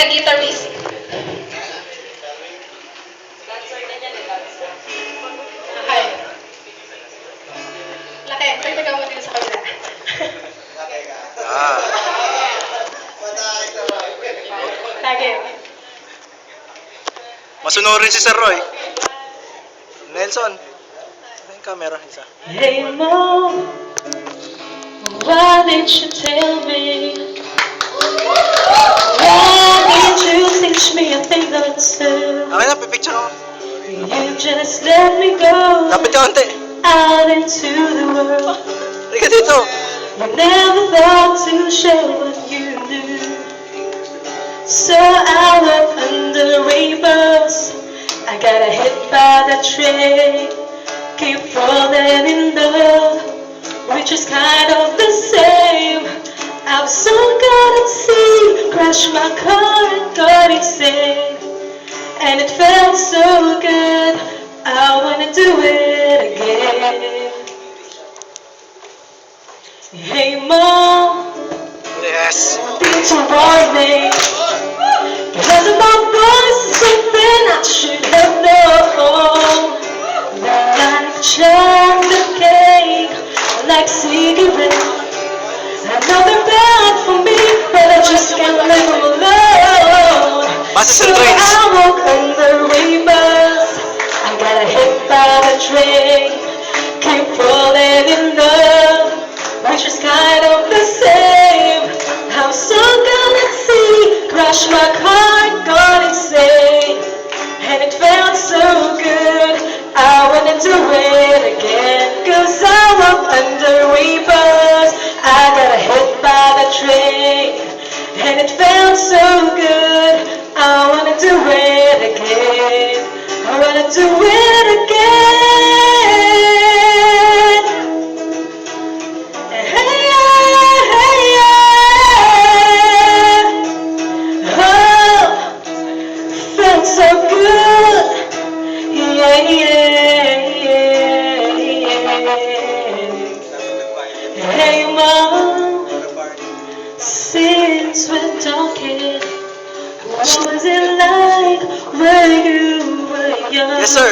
guitarist. Okay. Laki, tagtaga mo din sa kabila. Ah. Lagi. Masunurin si Sir Roy. Nelson. Ano yung camera? Isa. Hey Mom, why did you tell me? Why did you teach me a thing or two? Okay na, pipicture ako. You just let me go Lapit ka konti. out into the world. Halika dito. You never thought to show what you knew. So I went under rainbows. I got hit by the train. Keep falling in love, which is kind of the same. I was so good at sea, crashed my car and got insane. And it felt so good, I wanna do it again. Hey Mom, Yes. did you warn me? Because of my voice is something I should have known. Like chocolate cake, like cigarettes. I know they're bad for me, but I just can't live alone. Basta So sa trains. I walk under rainbows. I got hit by the train. Keep falling in love, which is kind of the same. I'm so good at sea, crashed my car, got insane. And it felt so good, I wanna do it again. Cause I walk under rainbows, I got hit by the train. And it felt so good, I wanna do it again. I wanna do it again. Hey, yeah, hey, yeah. Oh, felt so good. Yeah, yeah, yeah. Hey, Mom, since we're talking, what was it like when you were young? Yes, sir.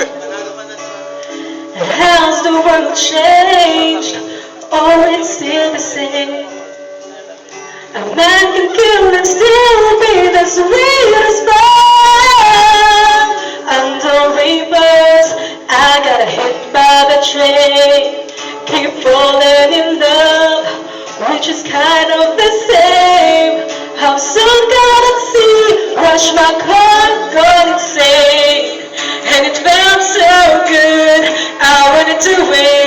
How's the world changed? Or it's still the same? A man can kill and still be the sweetest man. Under rainbows, I got hit by the train. Keep falling in love, which is kind of the same. I'm so good at sea, rush my car, got insane. And it felt so good, I wanna do it